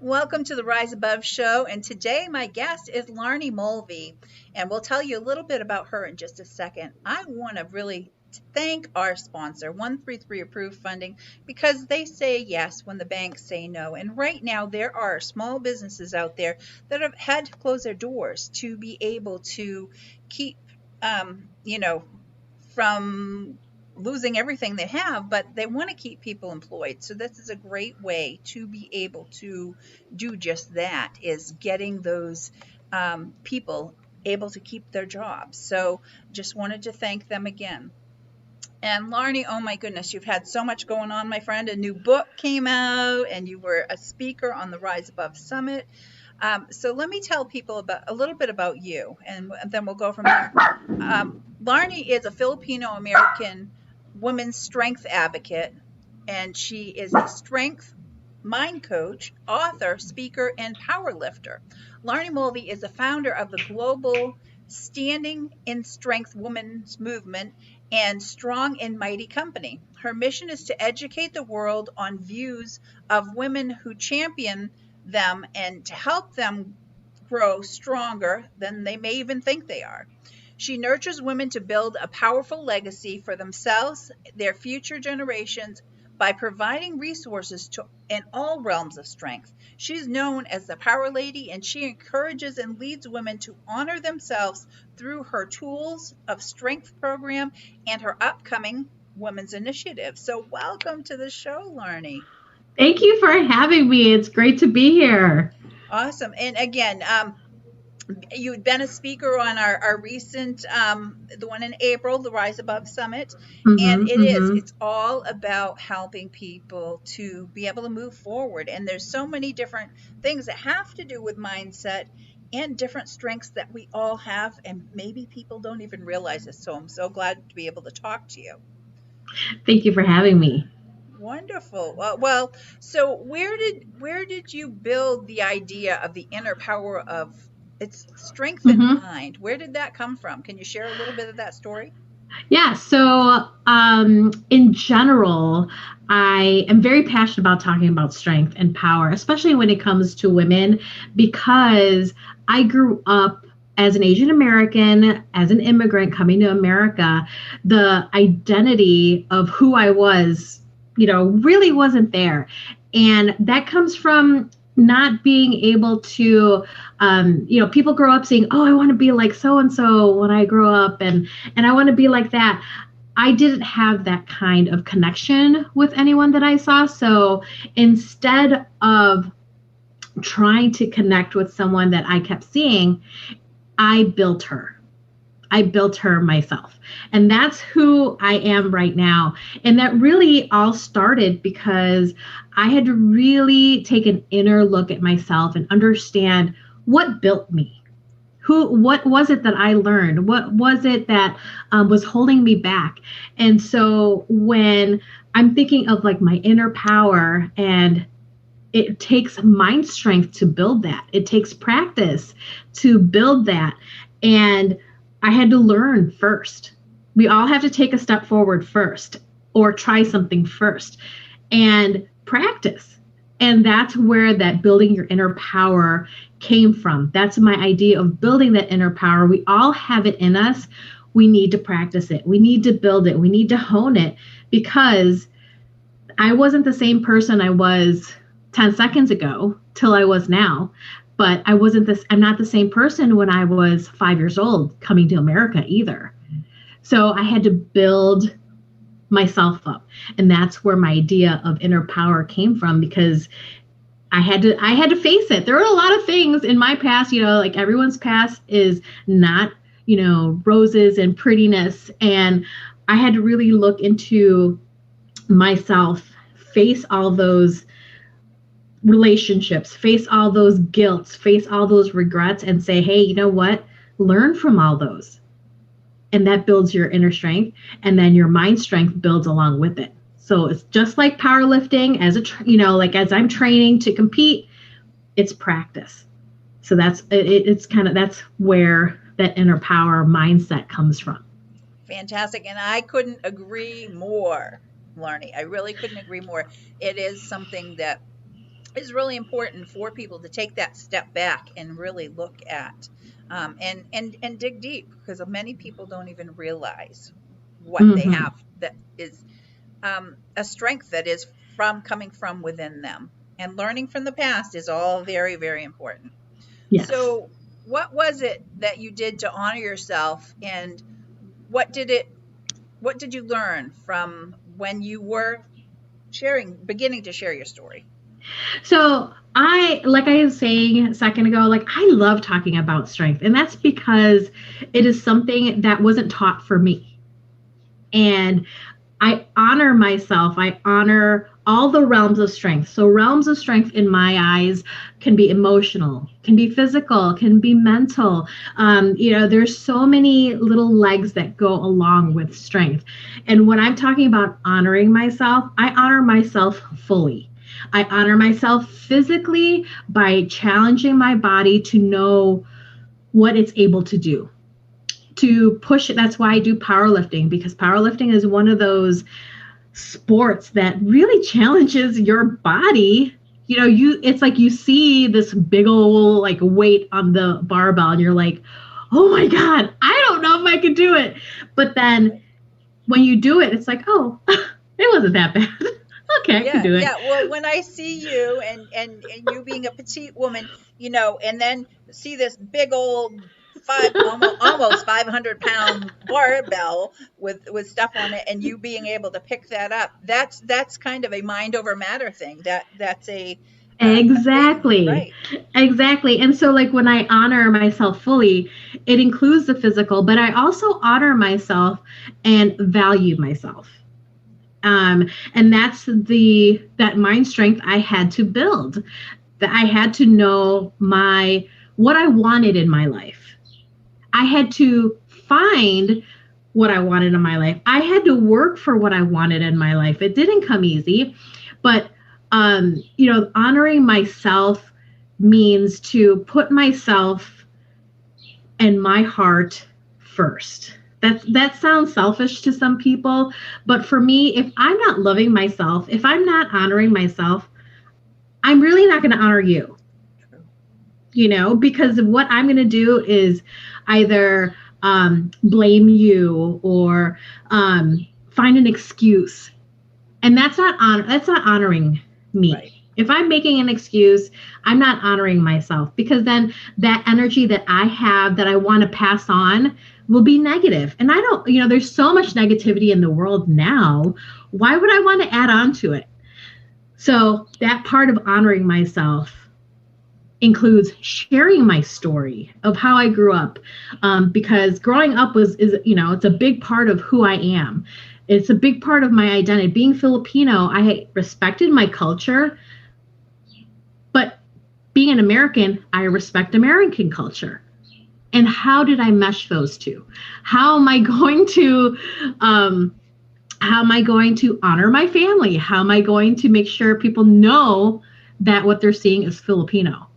Welcome to the Rise Above show. And today, my guest is Laarni Mulvey. And we'll tell you a little bit about her in just a second. I want to really thank our sponsor, 133 Approved Funding, because they say yes when the banks say no. And right now, there are small businesses out there that have had to close their doors to be able to keep, you know, from losing everything they have, but they want to keep people employed. So this is a great way to be able to do just that, is getting those people able to keep their jobs. So just wanted to thank them again. And Laarni, oh my goodness, you've had so much going on, my friend. A new book came out, and you were a speaker on the Rise Above Summit. So let me tell people about a little bit about you, and then we'll go from there. Laarni is a Filipino American women's strength advocate, and she is a strength mind coach, author, speaker, and power lifter. Laarni Mulvey is the founder of the global Standing in Strength Women's Movement and Strong and Mighty Company. Her mission is to educate the world on views of women who champion them and to help them grow stronger than they may even think they are. She nurtures women to build a powerful legacy for themselves, their future generations, by providing resources in all realms of strength. She's known as the Power Lady, and she encourages and leads women to honor themselves through her Tools of Strength program and her upcoming Women's Initiative. So welcome to the show, Laarni. Thank you for having me. It's great to be here. Awesome. And again, you've been a speaker on our recent, the one in April, the Rise Above Summit. And it's all about helping people to be able to move forward. And there's so many different things that have to do with mindset and different strengths that we all have. And maybe people don't even realize it. So I'm so glad to be able to talk to you. Thank you for having me. Wonderful. Well, so where did you build the idea of the inner power of its strength in mind? Where did that come from? Can you share a little bit of that story? Yeah, so in general, I am very passionate about talking about strength and power, especially when it comes to women, because I grew up as an Asian American, as an immigrant coming to America. The identity of who I was, really wasn't there. And that comes from not being able to, people grow up saying, oh, I want to be like so and so when I grow up, and I want to be like that. I didn't have that kind of connection with anyone that I saw. So instead of trying to connect with someone that I kept seeing, I built her. I built her myself. And that's who I am right now. And that really all started because I had to really take an inner look at myself and understand what built me. What was it that I learned? What was it that was holding me back? And so when I'm thinking of like my inner power, and it takes mind strength to build that. It takes practice to build that. And I had to learn first. We all have to take a step forward first or try something first and practice. And that's where that building your inner power came from. That's my idea of building that inner power. We all have it in us. We need to practice it. We need to build it. We need to hone it, because I wasn't the same person I was 10 seconds ago till I was now. But I'm not the same person when I was 5 years old coming to America either. So I had to build myself up. And that's where my idea of inner power came from, because I had to face it. There were a lot of things in my past, like everyone's past is not, roses and prettiness. And I had to really look into myself, face all those relationships, face all those guilts, face all those regrets, and say, hey, you know what? Learn from all those. And that builds your inner strength, and then your mind strength builds along with it. So it's just like powerlifting, as I'm training to compete, it's practice. So that's where that inner power mindset comes from. Fantastic. And I couldn't agree more, Laarni. I really couldn't agree more. It is something that is really important for people to take that step back and really look at, and dig deep, because many people don't even realize what they Hmm. have that is, a strength that is coming from within them. And learning from the past is all very, very important. Yes. So, what was it that you did to honor yourself, and what did it what did you learn from when you were beginning to share your story? So like I was saying a second ago, like I love talking about strength, and that's because it is something that wasn't taught for me. And I honor myself. I honor all the realms of strength. So realms of strength in my eyes can be emotional, can be physical, can be mental. There's so many little legs that go along with strength. And when I'm talking about honoring myself, I honor myself fully. I honor myself physically by challenging my body to know what it's able to do, to push it. That's why I do powerlifting, because powerlifting is one of those sports that really challenges your body. It's like you see this big old like weight on the barbell and you're like, oh my God, I don't know if I could do it. But then when you do it, it's like, oh, it wasn't that bad. Okay, I could Yeah, do it. yeah. Well, when I see you, and you being a petite woman, and then see this big old almost 500-pound barbell with stuff on it, and you being able to pick that up, that's kind of a mind over matter thing. That's a thing, Exactly. right? Exactly. And so like when I honor myself fully, it includes the physical, but I also honor myself and value myself. And that's that mind strength I had to build. That I had to know what I wanted in my life. I had to find what I wanted in my life. I had to work for what I wanted in my life. It didn't come easy, but honoring myself means to put myself and my heart first. That sounds selfish to some people, but for me, if I'm not loving myself, if I'm not honoring myself, I'm really not going to honor you. True. Because what I'm going to do is either blame you or find an excuse, and that's not honoring Right. me. If I'm making an excuse, I'm not honoring myself, because then that energy that I have that I want to pass on will be negative. And I don't, there's so much negativity in the world now. Why would I want to add on to it? So that part of honoring myself includes sharing my story of how I grew up, because growing up it's a big part of who I am. It's a big part of my identity. Being Filipino, I respected my culture, but being an American, I respect American culture. And how did I mesh those two? How am I going to um, how am I going to honor my family? How am I going to make sure people know that what they're seeing is Filipino?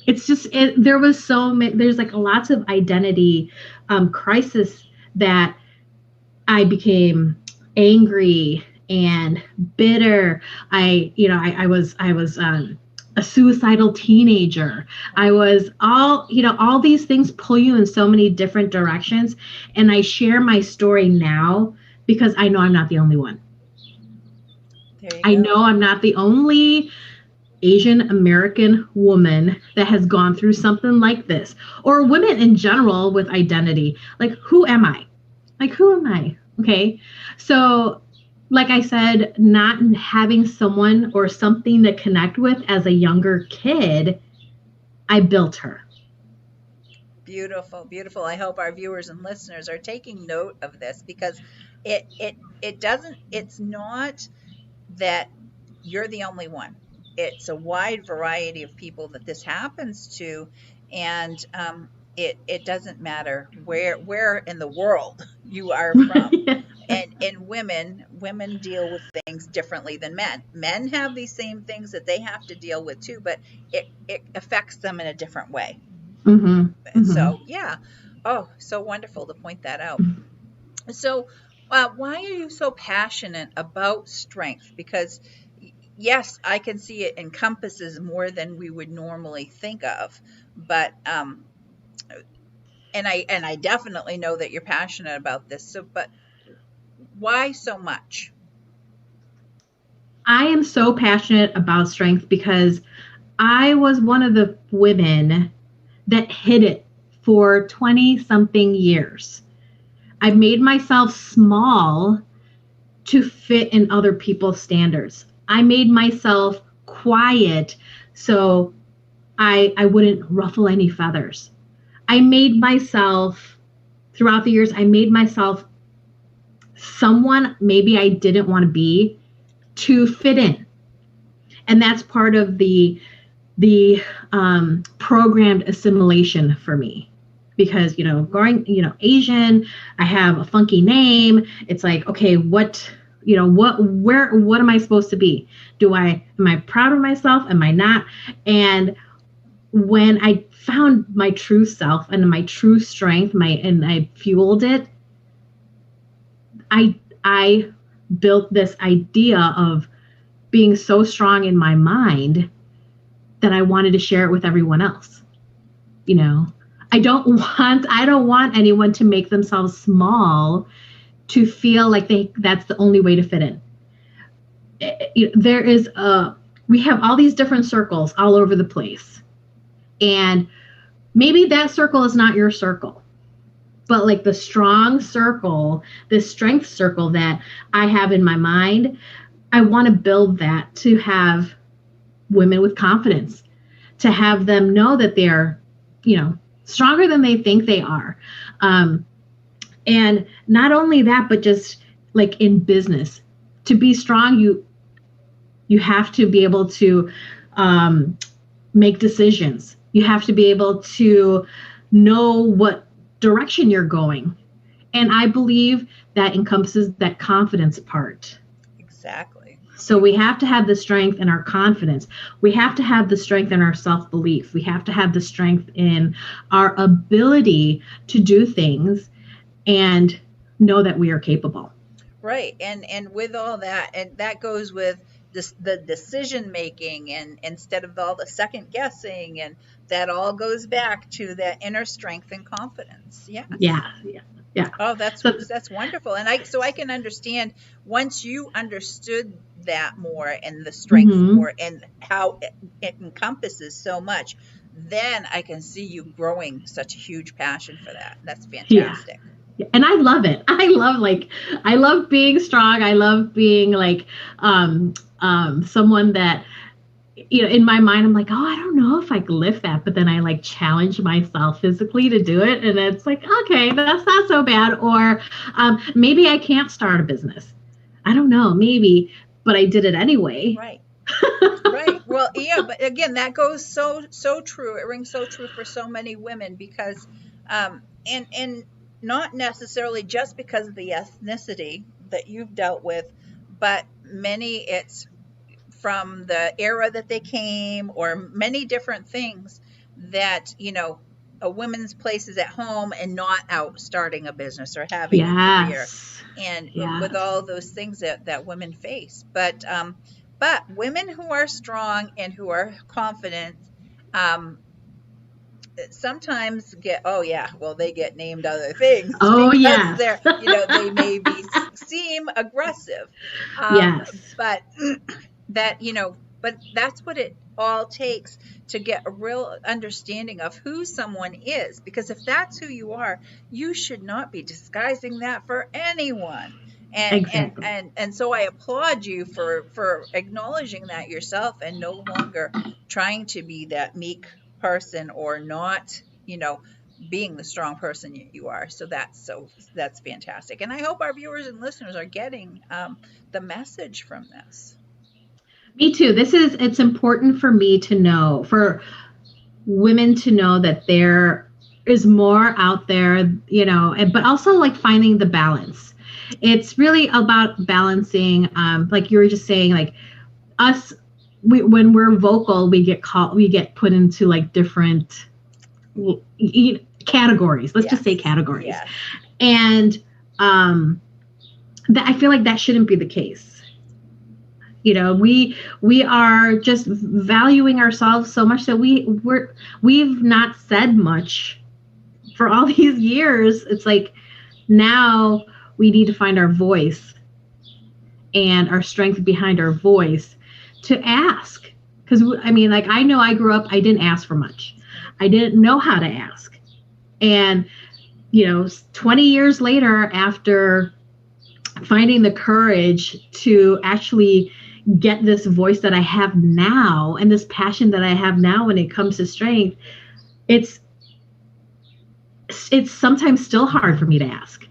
It's just there was so many, there's like lots of identity crisis that I became angry and bitter. I was a suicidal teenager. I was all these things pull you in so many different directions. And I share my story now because I know I'm not the only one. There you I go. know I'm not the only Asian American woman that has gone through something like this, or women in general with identity. Like, who am I? Like, who am I? Okay. So, like I said, not having someone or something to connect with as a younger kid, I built her. Beautiful, beautiful. I hope our viewers and listeners are taking note of this, because it's not that you're the only one. It's a wide variety of people that this happens to, and it doesn't matter where in the world you are from. And women deal with things differently than men. Men have these same things that they have to deal with too, but it affects them in a different way. Mm-hmm. Mm-hmm. So yeah. Oh, so wonderful to point that out. So, why are you so passionate about strength? Because yes, I can see it encompasses more than we would normally think of, but and I definitely know that you're passionate about this. So, but why so much? I am so passionate about strength because I was one of the women that hid it for 20 something years. I made myself small to fit in other people's standards. I made myself quiet so I wouldn't ruffle any feathers. I made myself, throughout the years, I made myself someone maybe I didn't want to be to fit in. And that's part of the programmed assimilation for me, because growing Asian, I have a funky name. It's like, okay, what am I supposed to be? Am I proud of myself? Am I not? And when I found my true self and my true strength, and I fueled it, I built this idea of being so strong in my mind that I wanted to share it with everyone else. I don't want anyone to make themselves small to feel like that's the only way to fit in. We have all these different circles all over the place. And maybe that circle is not your circle, but like the strong circle, the strength circle that I have in my mind, I want to build that to have women with confidence, to have them know that they're, stronger than they think they are. And not only that, but just like in business, to be strong, you have to be able to make decisions. You have to be able to know what direction you're going. And I believe that encompasses that confidence part. Exactly. So we have to have the strength in our confidence. We have to have the strength in our self-belief. We have to have the strength in our ability to do things and know that we are capable. Right. And with all that, and that goes with the decision making, and instead of all the second guessing, and that all goes back to that inner strength and confidence. Yes. Yeah. Oh, that's wonderful. And I can understand, once you understood that more, and the strength more, and how it encompasses so much, then I can see you growing such a huge passion for that. That's fantastic. Yeah. And I love it. I love being strong. I love being like someone that, in my mind, I'm like, oh, I don't know if I can lift that. But then I like challenge myself physically to do it. And it's like, okay, that's not so bad. Or maybe I can't start a business. I don't know, maybe, but I did it anyway. Right. Right. Well, yeah, but again, that goes so true. It rings so true for so many women, because and not necessarily just because of the ethnicity that you've dealt with, but many, it's from the era that they came, or many different things that, a woman's place is at home and not out starting a business or having a career, and with all those things that women face. But women who are strong and who are confident, sometimes they get named other things. Oh yeah. They may seem aggressive. But but that's what it all takes to get a real understanding of who someone is. Because if that's who you are, you should not be disguising that for anyone. And so I applaud you for acknowledging that yourself, and no longer trying to be that meek person, or not, being the strong person you are. So that's fantastic. And I hope our viewers and listeners are getting the message from this. Me too. It's important for me to know, for women to know, that there is more out there, but also like finding the balance. It's really about balancing, like you were just saying, like us, when we're vocal, we get put into like different categories. Let's just say categories. Yes. And I feel like that shouldn't be the case. We are just valuing ourselves so much that we've not said much for all these years. It's like now we need to find our voice and our strength behind our voice to ask. Because I mean, like, I know I grew up, I didn't ask for much. I didn't know how to ask. And 20 years later, after finding the courage to actually get this voice that I have now and this passion that I have now when it comes to strength, it's sometimes still hard for me to ask.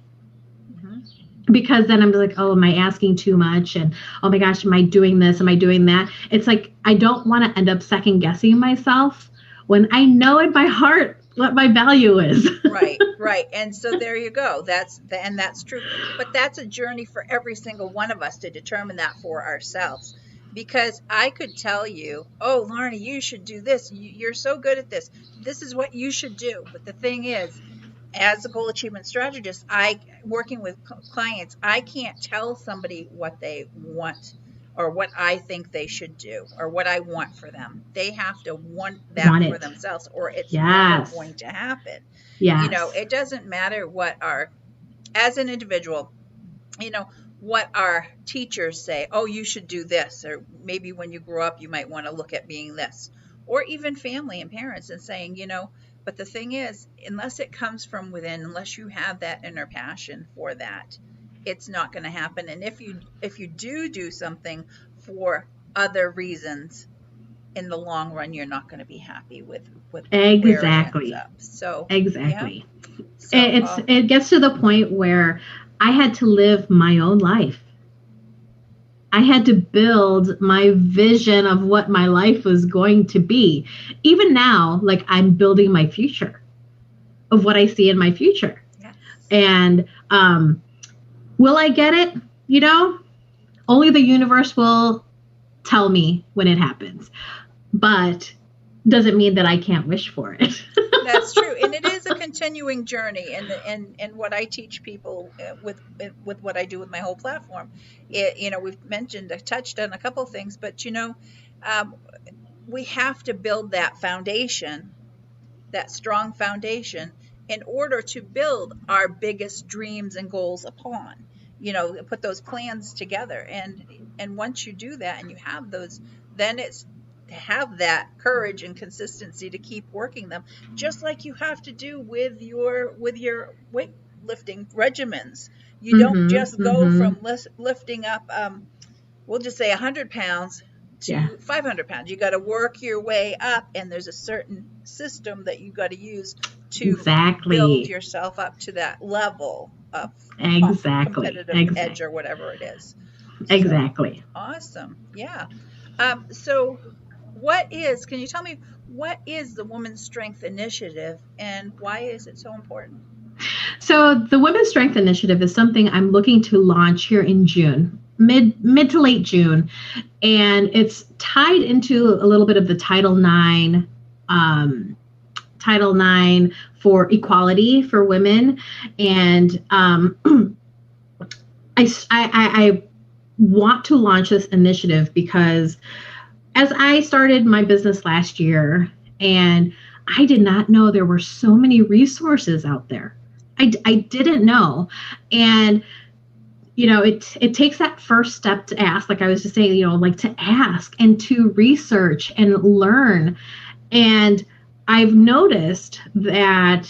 Because then I'm like, oh, am I asking too much? And oh my gosh, am I doing this? Am I doing that? It's like, I don't want to end up second guessing myself when I know in my heart what my value is. Right. And so there you go. That's true. But that's a journey for every single one of us to determine that for ourselves. Because I could tell you, oh, Laarni, you should do this. You're so good at this. This is what you should do. But the thing is, as a goal achievement strategist, working with clients, I can't tell somebody what they want or what I think they should do or what I want for them. They have to want that for themselves, or it's not going to happen. Yes. It doesn't matter as an individual, what our teachers say, oh, you should do this, or maybe when you grow up, you might want to look at being this, or even family and parents and saying, but the thing is, unless it comes from within, unless you have that inner passion for that, it's not going to happen. And if you do something for other reasons, in the long run, you're not going to be happy with exactly. Where it ends up. So exactly. Yeah. So, it gets to the point where I had to live my own life. I had to build my vision of what my life was going to be. Even now, like, I'm building my future of what I see in my future. Yes. And will I get it? Only the universe will tell me when it happens. But doesn't mean that I can't wish for it. That's true. And it is a continuing journey. And what I teach people with what I do with my whole platform, we've touched on a couple of things, but, we have to build that foundation, that strong foundation, in order to build our biggest dreams and goals upon, put those plans together. And once you do that and you have those, then it's to have that courage and consistency to keep working them, just like you have to do with your weightlifting regimens. You don't just go from lifting up, we'll just say 100 pounds to 500 pounds. You got to work your way up, and there's a certain system that you got to use to build yourself up to that level of competitive edge or whatever it is. Exactly. So, awesome. Yeah. So can you tell me what is the Women's Strength Initiative and why is it so important? So the Women's Strength Initiative is something I'm looking to launch here in June, mid to late June. And it's tied into a little bit of the Title IX for equality for women. And I want to launch this initiative because as I started my business last year, and I did not know there were so many resources out there. I didn't know. And, it takes that first step to ask, like I was just saying, to ask and to research and learn. And I've noticed that,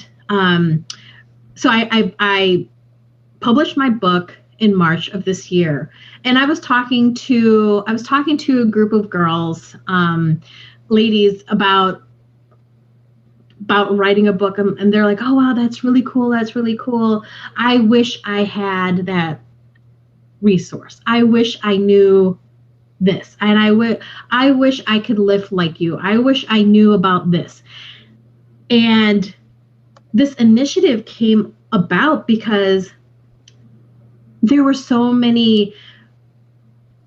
so I published my book in March of this year. And I was talking to a group of girls, ladies, about writing a book, and they're like, oh wow, that's really cool. I wish I had that resource. I wish I knew this. And I wish I could lift like you. I wish I knew about this. And this initiative came about because there were so many,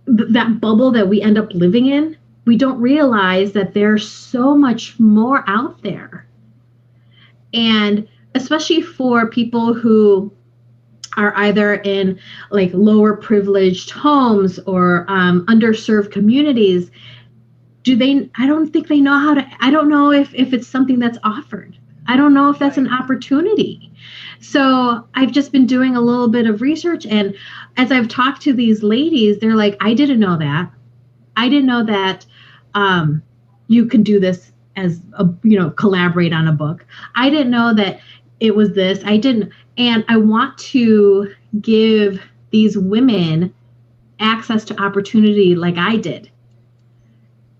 that bubble that we end up living in, we don't realize that there's so much more out there. And especially for people who are either in like lower privileged homes or underserved communities, I don't think they know how to, I don't know if it's something that's offered. I don't know if that's Right. an opportunity. So I've just been doing a little bit of research, and as I've talked to these ladies, they're like, I didn't know that. I didn't know that you can do this as a, collaborate on a book. I didn't know that it was this. I didn't, and I want to give these women access to opportunity like I did.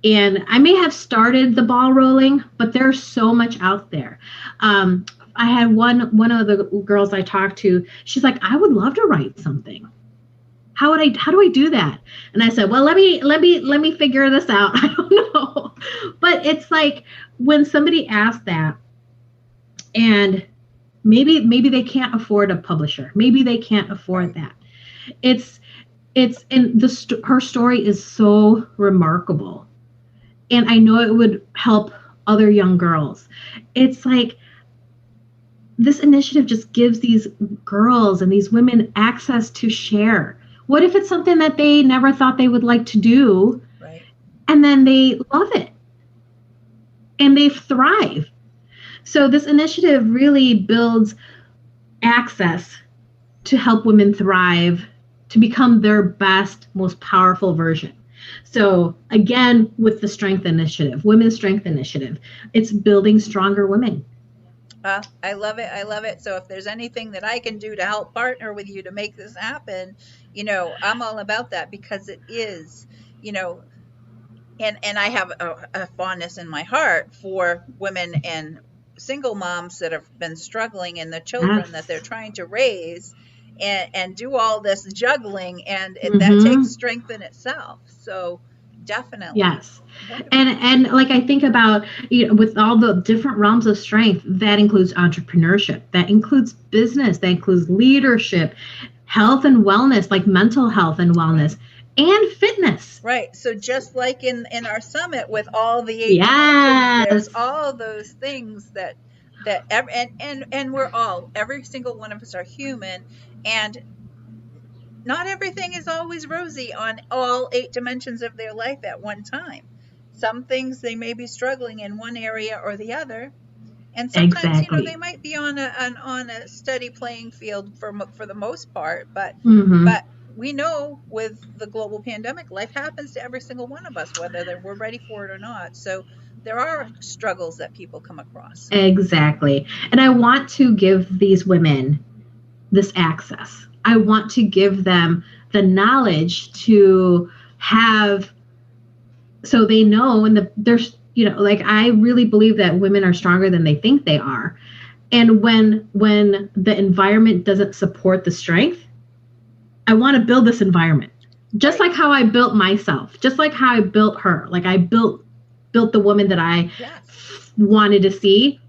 And I may have started the ball rolling, but there's so much out there. I had one of the girls I talked to. She's like, I would love to write something. How do I do that? And I said, well, let me figure this out. I don't know. But it's like when somebody asks that, and maybe they can't afford a publisher. Maybe they can't afford that. It's and her story is so remarkable. And I know it would help other young girls. It's like this initiative just gives these girls and these women access to share. What if it's something that they never thought they would like to do, right, and then they love it and they thrive? So this initiative really builds access to help women thrive, to become their best, most powerful version. So again, with the Strength Initiative, Women's Strength Initiative, it's building stronger women. I love it. I love it. So if there's anything that I can do to help partner with you to make this happen, I'm all about that, because it is, and I have a fondness in my heart for women and single moms that have been struggling, and the children that they're trying to raise and do all this juggling, and that takes strength in itself. So definitely. Yes. And like I think about, with all the different realms of strength, that includes entrepreneurship, that includes business, that includes leadership, health and wellness, like mental health and wellness, and fitness. Right. So just like in our summit with all the 8 dimensions, there's all those things that and we're all, every single one of us are human, and not everything is always rosy on all 8 dimensions of their life at one time. Some things they may be struggling in one area or the other, and sometimes they might be on a steady playing field for the most part. But we know with the global pandemic, life happens to every single one of us, whether we're ready for it or not. So there are struggles that people come across. Exactly, and I want to give these women this access. I want to give them the knowledge to have, so they know, and there's, like, I really believe that women are stronger than they think they are. And when the environment doesn't support the strength, I want to build this environment. Just like how I built myself, just like how I built her. Like I built the woman that I wanted to see.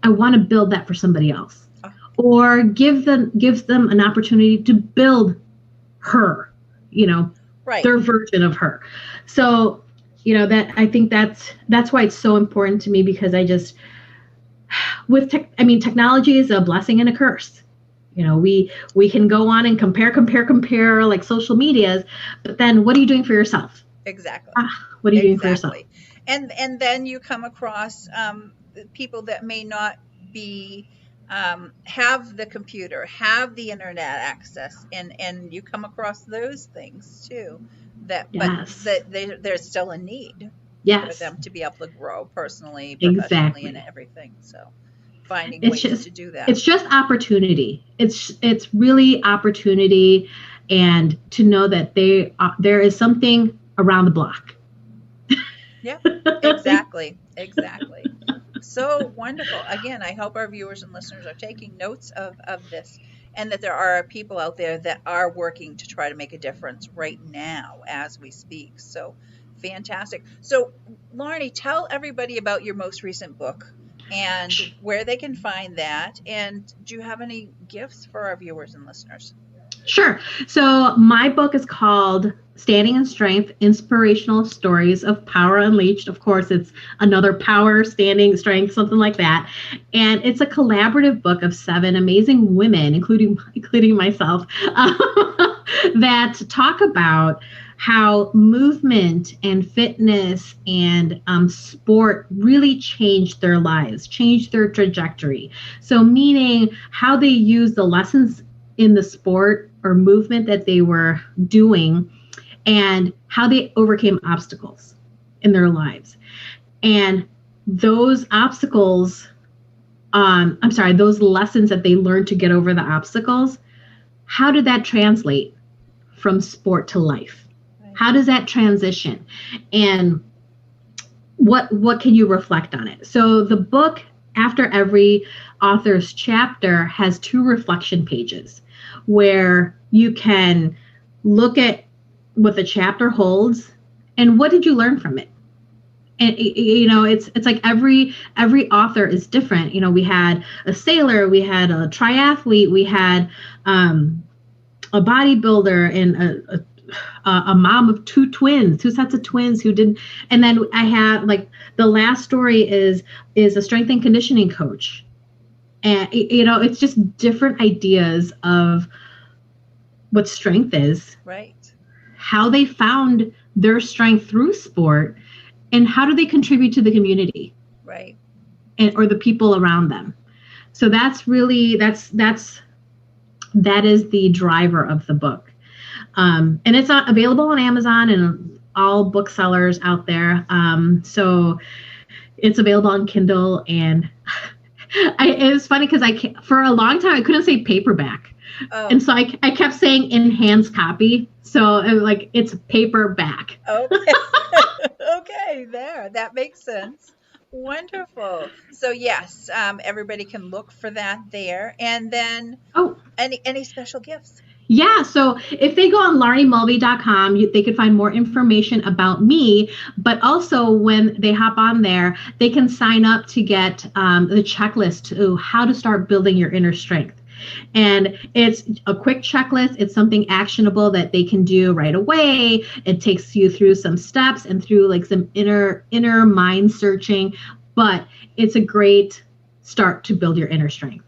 I want to build that for somebody else. Or gives them an opportunity to build her, their version of her. So, that I think that's why it's so important to me, because I just, technology is a blessing and a curse. We can go on and compare like social medias, but then what are you doing for yourself? Exactly. What are you doing for yourself? And then you come across people that may not be have the computer, have the internet access, and you come across those things too, but that there's still a need for them to be able to grow personally, professionally, and everything. So finding ways to do that. It's just opportunity. It's really opportunity, and to know that there is something around the block. Yeah, exactly. So wonderful. Again, I hope our viewers and listeners are taking notes of this, and that there are people out there that are working to try to make a difference right now as we speak. So fantastic. So Laarni, tell everybody about your most recent book and where they can find that. And do you have any gifts for our viewers and listeners? Sure. So my book is called Standing in Strength, Inspirational Stories of Power Unleashed. Of course, it's another power, standing, strength, something like that. And it's a collaborative book of 7 amazing women, including myself, that talk about how movement and fitness and sport really changed their lives, changed their trajectory. So meaning how they use the lessons in the sport or movement that they were doing and how they overcame obstacles in their lives. And those obstacles, those lessons that they learned to get over the obstacles, how did that translate from sport to life? Right. How does that transition? And what can you reflect on it? So the book, after every author's chapter, has 2 reflection pages where you can look at what the chapter holds and what did you learn from it. And it's like every author is different. We had a sailor, we had a triathlete, we had a bodybuilder, and a mom of 2 sets of twins who didn't. And then I had, like, the last story is a strength and conditioning coach. And, it's just different ideas of what strength is. Right. How they found their strength through sport, and how do they contribute to the community. Right. Or the people around them. So that's really, that is the driver of the book. And it's available on Amazon and all booksellers out there. So it's available on Kindle, and it was funny because for a long time I couldn't say paperback. Oh. And so I kept saying enhanced copy. So it's paperback. Okay. Okay, there. That makes sense. Wonderful. So yes, everybody can look for that there. And then any special gifts? Yeah, so if they go on laarnimulvey.com, they could find more information about me, but also when they hop on there, they can sign up to get the checklist to how to start building your inner strength. And it's a quick checklist. It's something actionable that they can do right away. It takes you through some steps and through like some inner mind searching, but it's a great start to build your inner strength.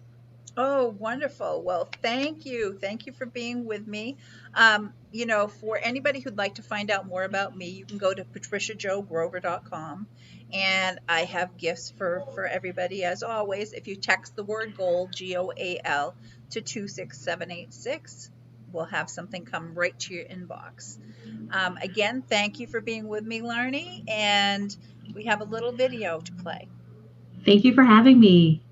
Oh, wonderful. Well, thank you. Thank you for being with me. For anybody who'd like to find out more about me, you can go to patriciajogrover.com. And I have gifts for everybody, as always. If you text the word GOAL, GOAL, to 26786, we'll have something come right to your inbox. Again, thank you for being with me, Laarni. And we have a little video to play. Thank you for having me.